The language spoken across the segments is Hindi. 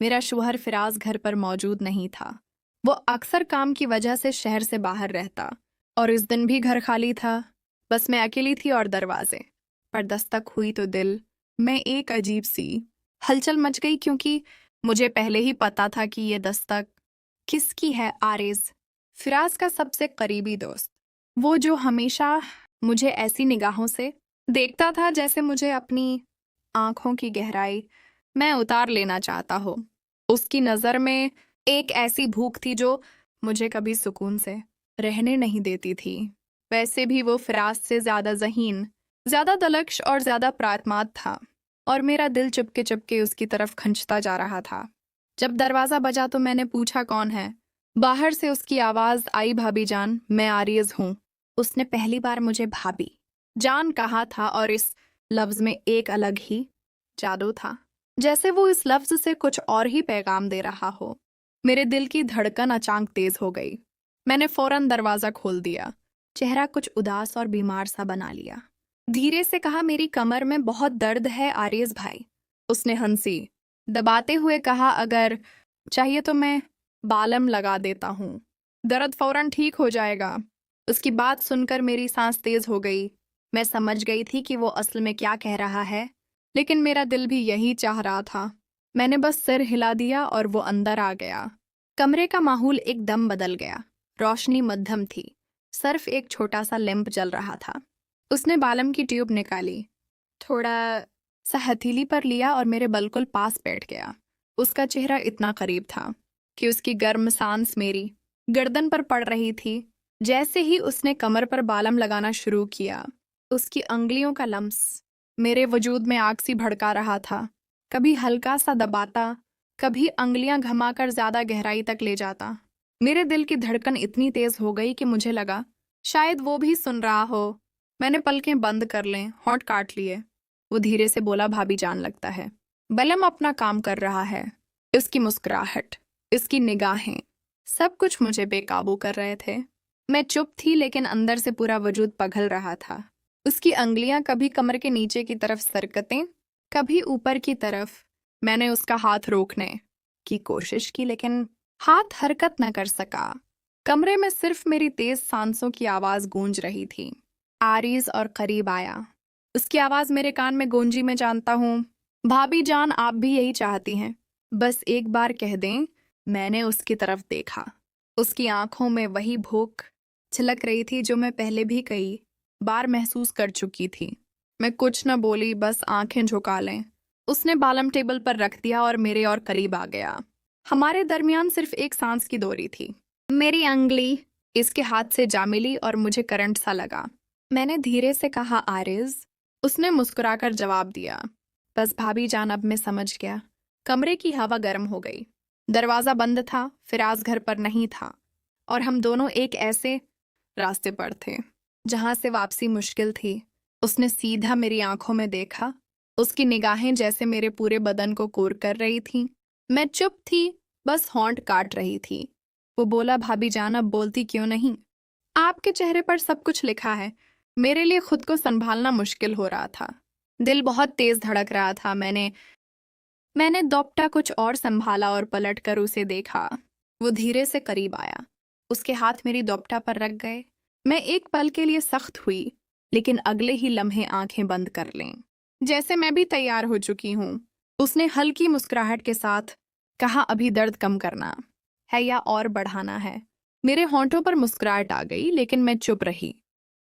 मेरा शौहर फिराज घर पर मौजूद नहीं था। वो अक्सर काम की वजह से शहर से बाहर रहता और इस दिन भी घर खाली था। बस मैं अकेली थी और दरवाजे पर दस्तक हुई तो दिल में एक अजीब सी हलचल मच गई, क्योंकि मुझे पहले ही पता था कि ये दस्तक किसकी है। आरिज, फिराज का सबसे करीबी दोस्त, वो जो हमेशा मुझे ऐसी निगाहों से देखता था जैसे मुझे अपनी आंखों की गहराई मैं उतार लेना चाहता हो। उसकी नज़र में एक ऐसी भूख थी जो मुझे कभी सुकून से रहने नहीं देती थी। वैसे भी वो फिराज से ज्यादा ज़हीन, ज्यादा दलक्ष और ज्यादा प्रातमाद था, और मेरा दिल चुपके चुपके उसकी तरफ खंचता जा रहा था। जब दरवाजा बजा तो मैंने पूछा, कौन है? बाहर से उसकी आवाज आई, भाभी जान, मैं आरियज हूँ। उसने पहली बार मुझे भाभी जान कहा था और इस लफ्ज में एक अलग ही जादू था, जैसे वो इस लफ्ज से कुछ और ही पैगाम दे रहा हो। मेरे दिल की धड़कन अचानक तेज हो गई। मैंने फौरन दरवाजा खोल दिया, चेहरा कुछ उदास और बीमार सा बना लिया। धीरे से कहा, मेरी कमर में बहुत दर्द है आरियज भाई। उसने हंसी दबाते हुए कहा, अगर चाहिए तो मैं बालम लगा देता हूँ, दर्द फौरन ठीक हो जाएगा। उसकी बात सुनकर मेरी सांस तेज हो गई। मैं समझ गई थी कि वो असल में क्या कह रहा है, लेकिन मेरा दिल भी यही चाह रहा था। मैंने बस सिर हिला दिया और वो अंदर आ गया। कमरे का माहौल एकदम बदल गया। रोशनी मध्यम थी, सिर्फ एक छोटा सा लैंप जल रहा था। उसने बालम की ट्यूब निकाली, थोड़ा सा हथेली पर लिया और मेरे बिल्कुल पास बैठ गया। उसका चेहरा इतना करीब था कि उसकी गर्म सांस मेरी गर्दन पर पड़ रही थी। जैसे ही उसने कमर पर बालम लगाना शुरू किया, उसकी अंगुलियों का लम्स मेरे वजूद में आग सी भड़का रहा था। कभी हल्का सा दबाता, कभी अंगुलियां घुमाकर ज्यादा गहराई तक ले जाता। मेरे दिल की धड़कन इतनी तेज हो गई कि मुझे लगा शायद वो भी सुन रहा हो। मैंने पलकें बंद कर लें, होंठ काट लिए। वो धीरे से बोला, भाभी जान, लगता है बलम अपना काम कर रहा है। इसकी मुस्कुराहट, इसकी निगाहें, सब कुछ मुझे बेकाबू कर रहे थे। मैं चुप थी, लेकिन अंदर से पूरा वजूद पिघल रहा था। उसकी अंगुलियां कभी कमर के नीचे की तरफ सरकतें, कभी ऊपर की तरफ। मैंने उसका हाथ रोकने की कोशिश की, लेकिन हाथ हरकत न कर सका। कमरे में सिर्फ मेरी तेज सांसों की आवाज गूंज रही थी। आरिज और करीब आया। उसकी आवाज मेरे कान में गूंजी। मैं जानता हूँ भाभी जान, आप भी यही चाहती हैं, बस एक बार कह दें। मैंने उसकी तरफ देखा। उसकी आंखों में वही भूख छलक रही थी जो मैं पहले भी कई बार महसूस कर चुकी थी। मैं कुछ न बोली, बस आंखें झुका लें। उसने बालम टेबल पर रख दिया और मेरे और करीब आ गया। हमारे दरमियान सिर्फ एक सांस की दूरी थी। मेरी अंगुली इसके हाथ से जा मिली और मुझे करंट सा लगा। मैंने धीरे से कहा, आरिज। उसने मुस्कुराकर जवाब दिया, बस भाभी जान, अब मैं समझ गया। कमरे की हवा गर्म हो गई। दरवाजा बंद था, फिराज घर पर नहीं था, और हम दोनों एक ऐसे रास्ते पर थे जहां से वापसी मुश्किल थी। उसने सीधा मेरी आंखों में देखा। उसकी निगाहें जैसे मेरे पूरे बदन को कोर कर रही थीं। मैं चुप थी, बस होंठ काट रही थी। वो बोला, भाभी जान, अब बोलती क्यों नहीं? आपके चेहरे पर सब कुछ लिखा है। मेरे लिए खुद को संभालना मुश्किल हो रहा था। दिल बहुत तेज धड़क रहा था। मैंने दोपटा कुछ और संभाला और पलटकर उसे देखा। वो धीरे से करीब आया। उसके हाथ मेरी दोपटा पर रख गए। मैं एक पल के लिए सख्त हुई, लेकिन अगले ही लम्हे आंखें बंद कर लें, जैसे मैं भी तैयार हो चुकी हूँ। उसने हल्की मुस्कुराहट के साथ कहा, अभी दर्द कम करना है या और बढ़ाना है? मेरे होंठों पर मुस्कुराहट आ गई, लेकिन मैं चुप रही।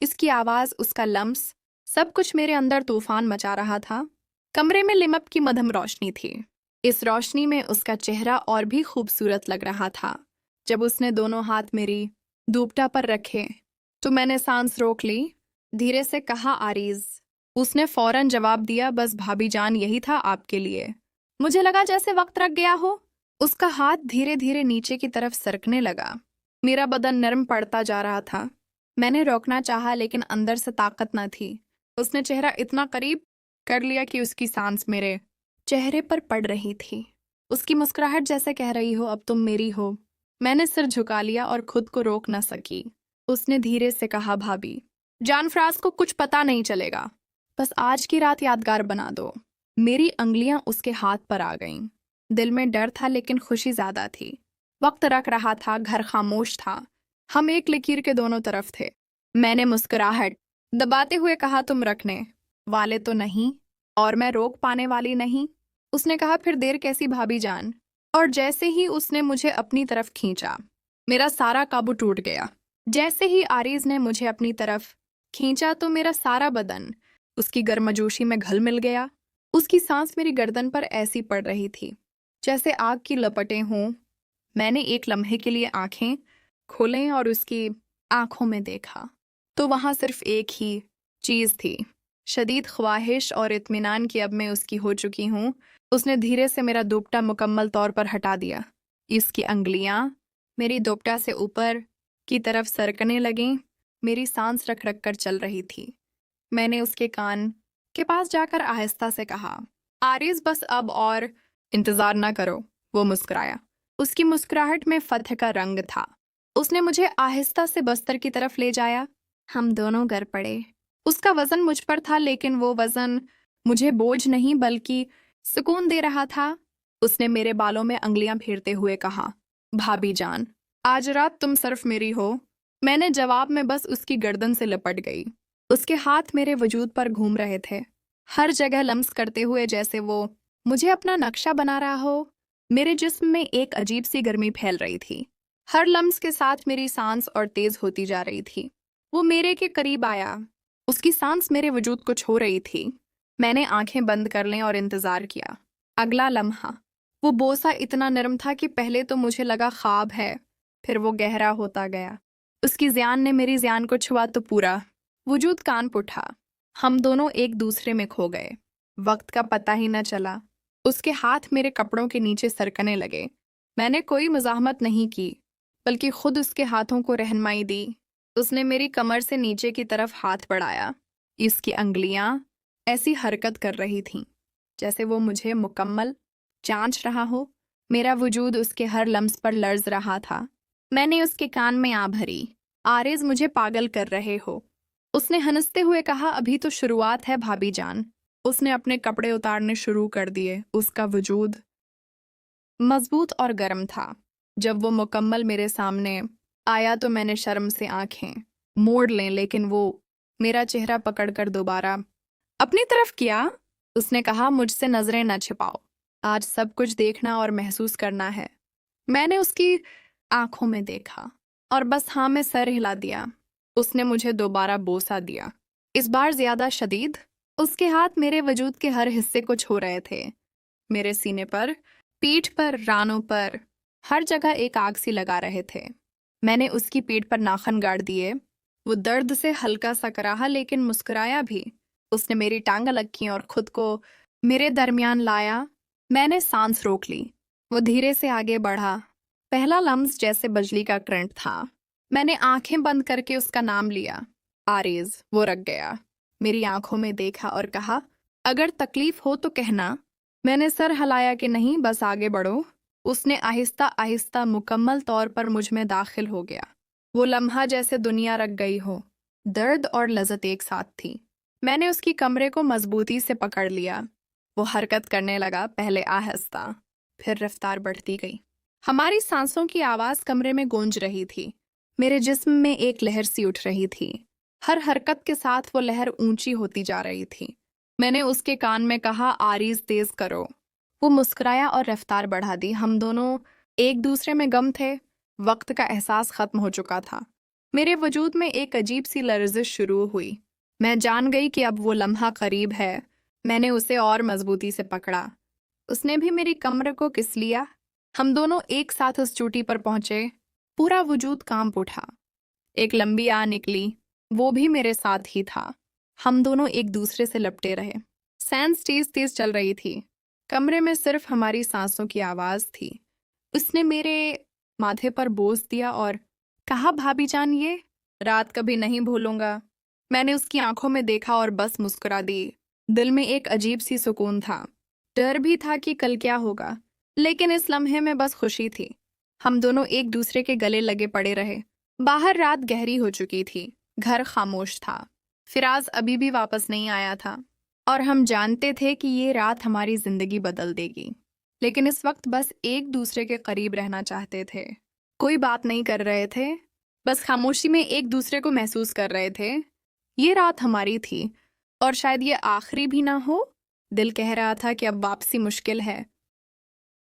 इसकी आवाज, उसका लम्स, सब कुछ मेरे अंदर तूफान मचा रहा था। कमरे में लिमप की मध्यम रोशनी थी। इस रोशनी में उसका चेहरा और भी खूबसूरत लग रहा था। जब उसने दोनों हाथ मेरी दुपट्टा पर रखे तो मैंने सांस रोक ली। धीरे से कहा, आरीज। उसने फौरन जवाब दिया, बस भाभी जान, यही था आपके लिए। मुझे लगा जैसे वक्त रख गया हो। उसका हाथ धीरे धीरे नीचे की तरफ सरकने लगा। मेरा बदन नरम पड़ता जा रहा था। मैंने रोकना चाहा, लेकिन अंदर से ताकत न थी। उसने चेहरा इतना करीब कर लिया कि उसकी सांस मेरे चेहरे पर पड़ रही थी। उसकी मुस्कुराहट जैसे कह रही हो, अब तुम मेरी हो। मैंने सिर झुका लिया और खुद को रोक न सकी। उसने धीरे से कहा, भाभी जान, फराज को कुछ पता नहीं चलेगा, बस आज की रात यादगार बना दो। मेरी अंगुलियां उसके हाथ पर आ गईं। दिल में डर था लेकिन खुशी ज्यादा थी। वक्त रख रहा था, घर खामोश था। हम एक लकीर के दोनों तरफ थे। मैंने मुस्कुराहट दबाते हुए कहा, तुम रखने वाले तो नहीं और मैं रोक पाने वाली नहीं। उसने कहा, फिर देर कैसी भाभी जान। और जैसे ही उसने मुझे अपनी तरफ खींचा, मेरा सारा काबू टूट गया। जैसे ही आरीज ने मुझे अपनी तरफ खींचा तो मेरा सारा बदन उसकी गर्मजोशी में घुल मिल गया। उसकी सांस मेरी गर्दन पर ऐसी पड़ रही थी जैसे आग की लपटें हों। मैंने एक लम्हे के लिए आंखें खोलें और उसकी आंखों में देखा तो वहां सिर्फ एक ही चीज थी, शदीद ख्वाहिश और इत्मीनान की अब मैं उसकी हो चुकी हूँ। उसने धीरे से मेरा दुपट्टा मुकम्मल तौर पर हटा दिया। इसकी अंगुलियां मेरी दुपट्टा से ऊपर की तरफ सरकने लगीं। मेरी सांस रख रख कर चल रही थी। मैंने उसके कान के पास जाकर आहिस्ता से कहा, आरिज बस अब और इंतजार ना करो। वो मुस्कुराया। उसकी मुस्कुराहट में फतह का रंग था। उसने मुझे आहिस्ता से बस्तर की तरफ ले जाया। हम दोनों गिर पड़े। उसका वजन मुझ पर था लेकिन वो वजन मुझे बोझ नहीं बल्कि सुकून दे रहा था। उसने मेरे बालों में अंगुलियां फेरते हुए कहा, भाभी जान, आज रात तुम सिर्फ मेरी हो। मैंने जवाब में बस उसकी गर्दन से लिपट गई। उसके हाथ मेरे वजूद पर घूम रहे थे, हर जगह लम्स करते हुए जैसे वो मुझे अपना नक्शा बना रहा हो। मेरे जिस्म में एक अजीब सी गर्मी फैल रही थी। हर लम्स के साथ मेरी सांस और तेज होती जा रही थी। वो मेरे के करीब आया। उसकी सांस मेरे वजूद को छू रही थी। मैंने आंखें बंद कर लें और इंतजार किया। अगला लम्हा वो बोसा इतना नरम था कि पहले तो मुझे लगा ख्वाब है, फिर वो गहरा होता गया। उसकी ज़्यान ने मेरी ज़्यान को छुआ तो पूरा वजूद कांप उठा। हम दोनों एक दूसरे में खो गए। वक्त का पता ही न चला। उसके हाथ मेरे कपड़ों के नीचे सरकने लगे। मैंने कोई मज़ाहमत नहीं की बल्कि खुद उसके हाथों को रहनुमाई दी। उसने मेरी कमर से नीचे की तरफ हाथ बढ़ाया। इसकी अंगुलियां ऐसी हरकत कर रही थीं जैसे वो मुझे मुकम्मल जांच रहा हो। मेरा वजूद उसके हर लम्स पर लर्ज रहा था। मैंने उसके कान में आ भरी, आरिज मुझे पागल कर रहे हो। उसने हंसते हुए कहा, अभी तो शुरुआत है भाभी जान। उसने अपने कपड़े उतारने शुरू कर दिए। उसका वजूद मजबूत और गर्म था। जब वो मुकम्मल मेरे सामने आया तो मैंने शर्म से आंखें मोड़ लें, लेकिन वो मेरा चेहरा पकड़कर दोबारा अपनी तरफ किया। उसने कहा, मुझसे नजरें न छिपाओ, आज सब कुछ देखना और महसूस करना है। मैंने उसकी आंखों में देखा और बस हाँ में सर हिला दिया। उसने मुझे दोबारा बोसा दिया, इस बार ज्यादा शदीद। उसके हाथ मेरे वजूद के हर हिस्से को छू रहे थे। मेरे सीने पर, पीठ पर, रानों पर, हर जगह एक आग सी लगा रहे थे। मैंने उसकी पीठ पर नाखन गाड़ दिए। वो दर्द से हल्का सा कराहा लेकिन मुस्कुराया भी। उसने मेरी टांग अलग की और खुद को मेरे दरमियान लाया। मैंने सांस रोक ली। वो धीरे से आगे बढ़ा। पहला लम्स जैसे बिजली का करंट था। मैंने आंखें बंद करके उसका नाम लिया, आरिज। वो रख गया, मेरी आंखों में देखा और कहा, अगर तकलीफ हो तो कहना। मैंने सर हिलाया कि नहीं, बस आगे बढ़ो। उसने आहिस्ता आहिस्ता मुकम्मल तौर पर मुझ में दाखिल हो गया। वो लम्हा जैसे दुनिया रख गई हो। दर्द और लज़्ज़त एक साथ थी। मैंने उसकी कमरे को मजबूती से पकड़ लिया। वो हरकत करने लगा, पहले आहिस्ता, फिर रफ्तार बढ़ती गई। हमारी सांसों की आवाज़ कमरे में गूंज रही थी। मेरे जिस्म में एक लहर सी उठ रही थी। हर हरकत के साथ वो लहर ऊंची होती जा रही थी। मैंने उसके कान में कहा, आरीज तेज करो। वो मुस्कुराया और रफ्तार बढ़ा दी। हम दोनों एक दूसरे में गम थे। वक्त का एहसास खत्म हो चुका था। मेरे वजूद में एक अजीब सी लर्जिश शुरू हुई। मैं जान गई कि अब वो लम्हा करीब है। मैंने उसे और मजबूती से पकड़ा। उसने भी मेरी कमर को किस लिया। हम दोनों एक साथ उस चोटी पर पहुंचे। पूरा वजूद कांप उठा। एक लंबी आ निकली, वो भी मेरे साथ ही था। हम दोनों एक दूसरे से लपटे रहे। सांस तेज तेज चल रही थी। कमरे में सिर्फ हमारी सांसों की आवाज थी। उसने मेरे माथे पर बोस दिया और कहा, भाभी जान, ये रात कभी नहीं भूलूंगा। मैंने उसकी आंखों में देखा और बस मुस्कुरा दी। दिल में एक अजीब सी सुकून था। डर भी था कि कल क्या होगा, लेकिन इस लम्हे में बस खुशी थी। हम दोनों एक दूसरे के गले लगे पड़े रहे। बाहर रात गहरी हो चुकी थी। घर खामोश था। फिराज अभी भी वापस नहीं आया था और हम जानते थे कि ये रात हमारी जिंदगी बदल देगी। लेकिन इस वक्त बस एक दूसरे के करीब रहना चाहते थे। कोई बात नहीं कर रहे थे, बस खामोशी में एक दूसरे को महसूस कर रहे थे। ये रात हमारी थी और शायद ये आखिरी भी ना हो। दिल कह रहा था कि अब वापसी मुश्किल है,